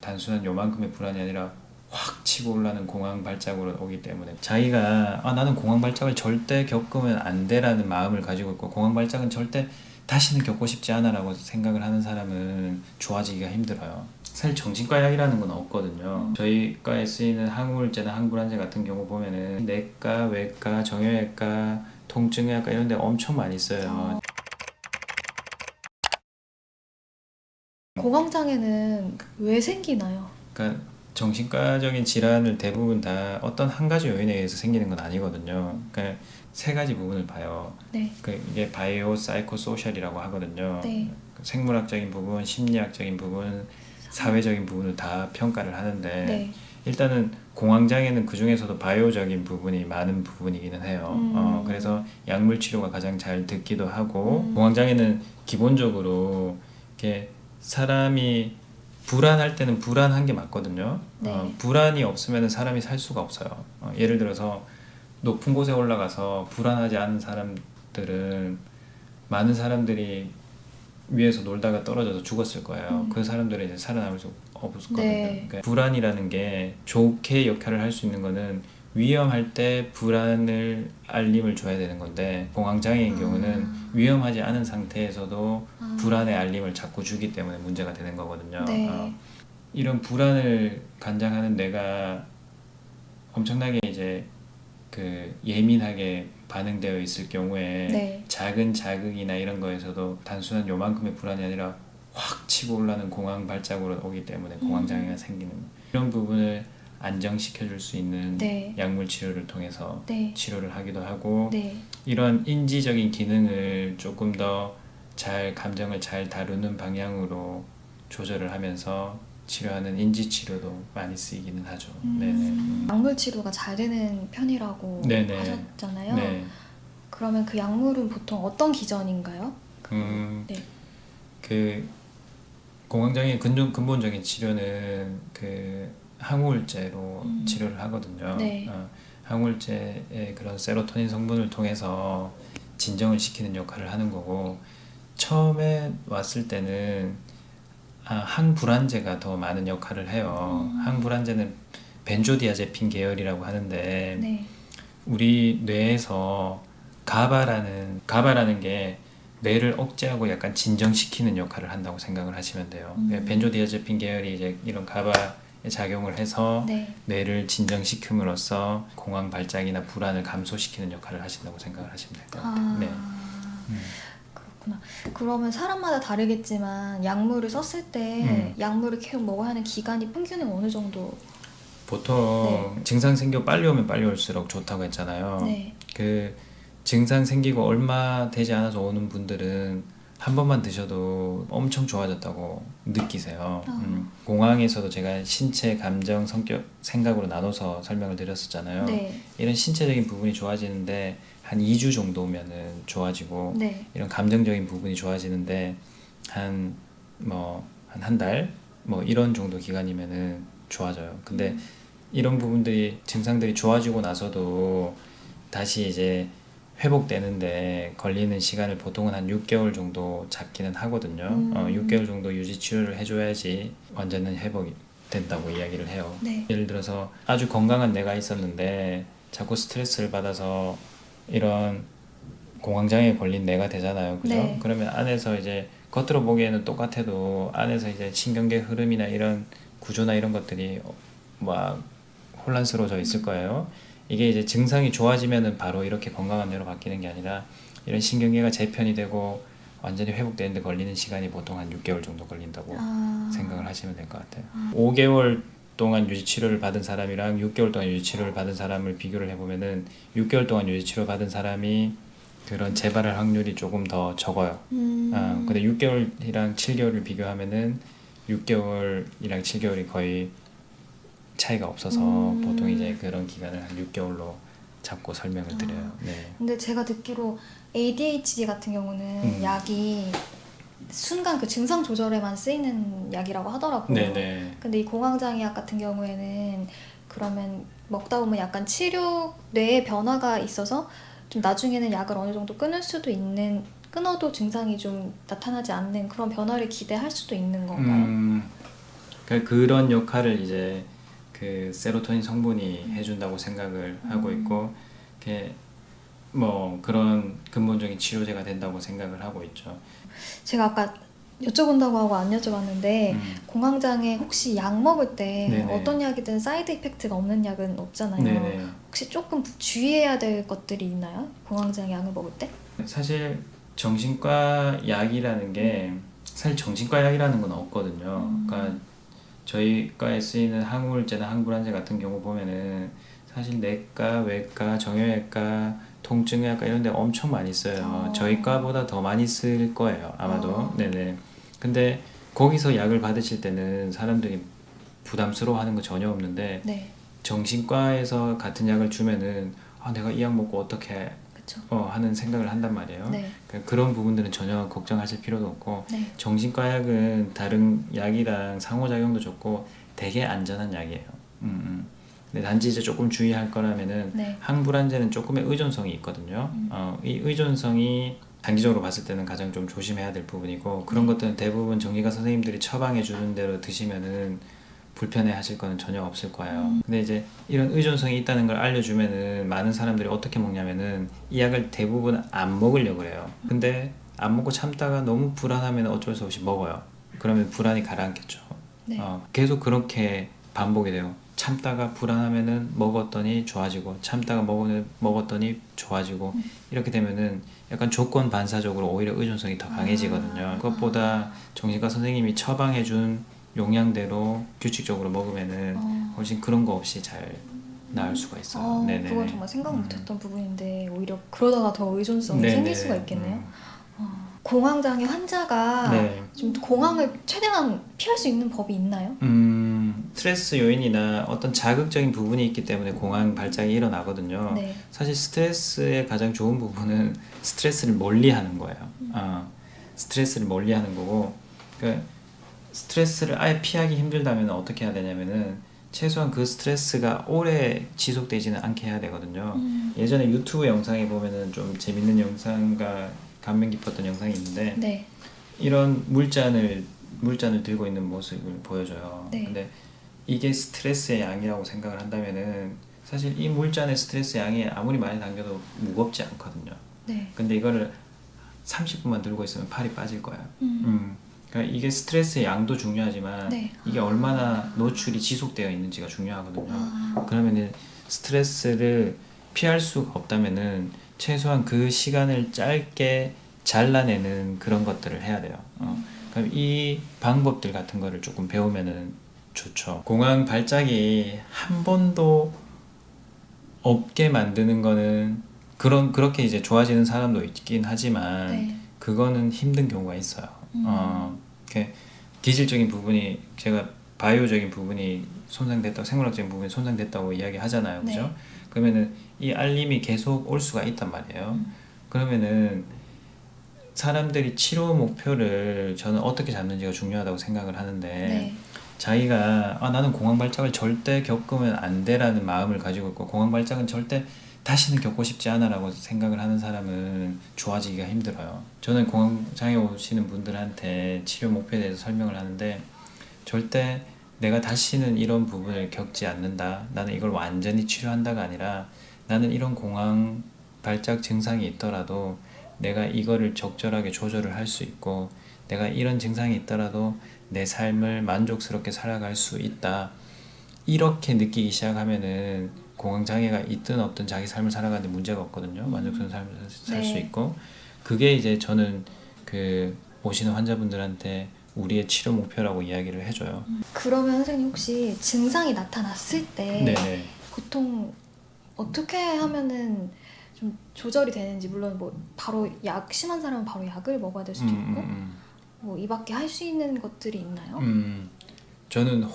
단순한 요만큼의 불안이 아니라 확 치고 올라는 공황 발작으로 오기 때문에 자기가 나는 공황 발작을 절대 겪으면 안 돼라는 마음을 가지고 있고 공황 발작은 절대 다시는 겪고 싶지 않아 라고 생각을 하는 사람은 좋아지기가 힘들어요. 사실 정신과 약이라는 건 없거든요. 저희 과에 쓰이는 항우울제나 항불안제 같은 경우 보면은 내과, 외과, 정형외과, 통증의학과 이런 데 엄청 많이 써요. 공황장애는 왜 생기나요? 그러니까 정신과적인 질환을 대부분 다 어떤 한 가지 요인에 의해서 생기는 건 아니거든요. 그러니까 세 가지 부분을 봐요. 네. 이게 바이오, 사이코, 소셜이라고 하거든요. 네. 생물학적인 부분, 심리학적인 부분, 사회적인 부분을 다 평가를 하는데 네. 일단은 공황장애는 그 중에서도 바이오적인 부분이 많은 부분이기는 해요. 그래서 약물 치료가 가장 잘 듣기도 하고 공황장애는 기본적으로 이렇게 사람이 불안할 때는 불안한 게 맞거든요. 네. 불안이 없으면 사람이 살 수가 없어요. 예를 들어서 높은 곳에 올라가서 불안하지 않은 사람들은 많은 사람들이 위에서 놀다가 떨어져서 죽었을 거예요. 그 사람들은 이제 살아남을 수 없었거든요. 네. 그러니까 불안이라는 게 좋게 역할을 할 수 있는 거는 위험할 때 불안을 알림을 줘야 되는 건데 공황장애인 경우는 위험하지 않은 상태에서도 불안의 알림을 자꾸 주기 때문에 문제가 되는 거거든요. 네. 이런 불안을 관장하는 뇌가 엄청나게 이제 그 예민하게 반응되어 있을 경우에 네. 작은 자극이나 이런 거에서도 단순한 요만큼의 불안이 아니라 확 치고 올라는 공황 발작으로 오기 때문에 공황장애가 생기는 이런 부분을 안정시켜 줄 수 있는 네. 약물 치료를 통해서 네. 치료를 하기도 하고 네. 이런 인지적인 기능을 조금 더 잘 감정을 잘 다루는 방향으로 조절을 하면서 치료하는 인지 치료도 많이 쓰이기는 하죠. 네네. 약물 치료가 잘 되는 편이라고 네네. 하셨잖아요. 네. 그러면 그 약물은 보통 어떤 기전인가요? 네. 그 공황장애 근본적인 치료는 그 항우울제로 치료를 하거든요. 네. 항우울제의 그런 세로토닌 성분을 통해서 진정을 시키는 역할을 하는 거고 처음에 왔을 때는 항불안제가 더 많은 역할을 해요. 항불안제는 벤조디아제핀 계열이라고 하는데 네. 우리 뇌에서 가바라는 게 뇌를 억제하고 약간 진정시키는 역할을 한다고 생각을 하시면 돼요. 벤조디아제핀 계열이 이제 이런 가바의 작용을 해서 네. 뇌를 진정시킴으로써 공황 발작이나 불안을 감소시키는 역할을 하신다고 생각을 하시면 될 것 같아요. 네. 그렇구나. 그러면 사람마다 다르겠지만 약물을 썼을 때 약물을 계속 먹어야 하는 기간이 평균은 어느 정도? 보통 증상 생기고 빨리 오면 빨리 올수록 좋다고 했잖아요. 네. 그 증상 생기고 얼마 되지 않아서 오는 분들은 한 번만 드셔도 엄청 좋아졌다고 느끼세요. 공황에서도 제가 신체, 감정, 성격, 생각으로 나눠서 설명을 드렸었잖아요. 네. 이런 신체적인 부분이 좋아지는데 한 2주 정도면은 좋아지고 네. 이런 감정적인 부분이 좋아지는데 한 달 이런 정도 기간이면은 좋아져요. 근데 이런 부분들이 증상들이 좋아지고 나서도 다시 이제 회복되는데 걸리는 시간을 보통은 한 6개월 정도 잡기는 하거든요. 6개월 정도 유지 치료를 해줘야지 완전한 회복이 된다고 이야기를 해요. 네. 예를 들어서 아주 건강한 뇌가 있었는데 자꾸 스트레스를 받아서 이런 공황장애에 걸린 뇌가 되잖아요. 그죠? 네. 그러면 안에서 이제 겉으로 보기에는 똑같아도 안에서 이제 신경계 흐름이나 이런 구조나 이런 것들이 막 혼란스러워져 있을 거예요. 이게 이제 증상이 좋아지면은 바로 이렇게 건강한 뇌로 바뀌는 게 아니라 이런 신경계가 재편이 되고 완전히 회복되는데 걸리는 시간이 보통 한 6개월 정도 걸린다고 생각을 하시면 될 것 같아요. 5개월 동안 유지치료를 받은 사람이랑 6개월 동안 유지치료를 받은 사람을 비교를 해보면은 6개월 동안 유지치료 받은 사람이 그런 재발할 확률이 조금 더 적어요. 근데 6개월이랑 7개월을 비교하면은 6개월이랑 7개월이 거의 차이가 없어서 보통 이제 그런 기간을 한 6개월로 잡고 설명을 드려요. 네. 근데 제가 듣기로 ADHD 같은 경우는 약이 순간 그 증상 조절에만 쓰이는 약이라고 하더라고요. 네네. 근데 이 공황장애약 같은 경우에는 그러면 먹다 보면 약간 치료 뇌의 변화가 있어서 좀 나중에는 약을 어느 정도 끊을 수도 있는, 끊어도 증상이 좀 나타나지 않는 그런 변화를 기대할 수도 있는 건가요? 그러니까 그런 역할을 이제 그 세로토닌 성분이 해준다고 생각을 하고 있고, 이렇게 뭐 그런 근본적인 치료제가 된다고 생각을 하고 있죠. 제가 아까 여쭤본다고 하고 안 여쭤봤는데 음. 공황장애 혹시 약 먹을 때 네네. 어떤 약이든 사이드 이펙트가 없는 약은 없잖아요. 네네. 혹시 조금 주의해야 될 것들이 있나요? 공황장애 약을 먹을 때? 사실 정신과 약이라는 게 사실 정신과 약이라는 건 없거든요. 그러니까 저희 과에 쓰이는 항우울제나 항불안제 같은 경우 보면은 사실 내과, 외과, 정형외과, 통증외과 이런 데 엄청 많이 써요. 저희 과보다 더 많이 쓸 거예요, 아마도. 네네. 근데 거기서 약을 받으실 때는 사람들이 부담스러워하는 거 전혀 없는데 네, 정신과에서 같은 약을 주면은 아, 내가 이 약 먹고 어떻게 그렇죠. 하는 생각을 한단 말이에요. 네, 그러니까 그런 부분들은 전혀 걱정하실 필요도 없고, 네. 정신과 약은 다른 약이랑 상호작용도 좋고 되게 안전한 약이에요. 근데 단지 이제 조금 주의할 거라면은 네. 항불안제는 조금의 의존성이 있거든요. 이 의존성이 단기적으로 봤을 때는 가장 좀 조심해야 될 부분이고, 그런 것들은 대부분 정기과 선생님들이 처방해 주는 대로 드시면은 불편해 하실 거는 전혀 없을 거예요. 근데 이제 이런 의존성이 있다는 걸 알려주면은 많은 사람들이 어떻게 먹냐면은 이 약을 대부분 안 먹으려고 그래요. 근데 안 먹고 참다가 너무 불안하면 어쩔 수 없이 먹어요. 그러면 불안이 가라앉겠죠. 네. 계속 그렇게 반복이 돼요. 참다가 불안하면은 먹었더니 좋아지고, 참다가 먹었더니 좋아지고, 이렇게 되면은 약간 조건 반사적으로 오히려 의존성이 더 강해지거든요. 그것보다 정신과 선생님이 처방해준 용량대로 규칙적으로 먹으면은 훨씬 그런 거 없이 잘 나을 수가 있어요. 네네. 그건 정말 생각 못했던 부분인데 오히려 그러다가 더 의존성이 네네. 생길 수가 있겠네요. 공황장애 환자가 네. 좀 공황을 최대한 피할 수 있는 법이 있나요? 스트레스 요인이나 어떤 자극적인 부분이 있기 때문에 공황 발작이 일어나거든요. 네. 사실 스트레스의 가장 좋은 부분은 스트레스를 멀리하는 거예요. 스트레스를 멀리하는 거고, 그러니까 스트레스를 아예 피하기 힘들다면 어떻게 해야 되냐면은 최소한 그 스트레스가 오래 지속되지는 않게 해야 되거든요. 예전에 유튜브 영상에 보면은 좀 재밌는 영상과 감명 깊었던 영상이 있는데, 네. 이런 물잔을 들고 있는 모습을 보여줘요. 네. 근데 이게 스트레스의 양이라고 생각을 한다면은 사실 이 물잔의 스트레스 양이 아무리 많이 당겨도 무겁지 않거든요. 네. 근데 이거를 30분만 들고 있으면 팔이 빠질 거예요. 그러니까 이게 스트레스의 양도 중요하지만 네. 이게 얼마나 노출이 지속되어 있는지가 중요하거든요. 그러면은 스트레스를 피할 수가 없다면은 최소한 그 시간을 짧게 잘라내는 그런 것들을 해야 돼요. 그럼 이 방법들 같은 거를 조금 배우면은 좋죠. 공황 발작이 한 번도 없게 만드는 거는 그렇게 이제 좋아지는 사람도 있긴 하지만 네. 그거는 힘든 경우가 있어요. 이렇게 기질적인 부분이, 제가 바이오적인 부분이 손상됐다고, 생물학적인 부분이 손상됐다고 이야기하잖아요. 그죠? 네. 그러면은 이 알림이 계속 올 수가 있단 말이에요. 그러면은 사람들이 치료 목표를 저는 어떻게 잡는지가 중요하다고 생각을 하는데, 네. 자기가 나는 공황 발작을 절대 겪으면 안 돼라는 마음을 가지고 있고, 공황 발작은 절대 다시는 겪고 싶지 않아라고 생각을 하는 사람은 좋아지기가 힘들어요. 저는 공황 장애 오시는 분들한테 치료 목표에 대해서 설명을 하는데, 절대 내가 다시는 이런 부분을 겪지 않는다, 나는 이걸 완전히 치료한다가 아니라, 나는 이런 공황 발작 증상이 있더라도 내가 이거를 적절하게 조절을 할 수 있고, 내가 이런 증상이 있더라도 내 삶을 만족스럽게 살아갈 수 있다, 이렇게 느끼기 시작하면은 공황장애가 있든 없든 자기 삶을 살아가는데 문제가 없거든요. 만족스러운 삶을 살 수 네. 있고, 그게 이제 저는 그 오시는 환자분들한테 우리의 치료 목표라고 이야기를 해줘요. 그러면 선생님 혹시 증상이 나타났을 때 네네. 보통 어떻게 하면은 좀 조절이 되는지, 물론 뭐 바로 심한 사람은 바로 약을 먹어야 될 수도 있고 뭐 이 밖에 할 수 있는 것들이 있나요? 저는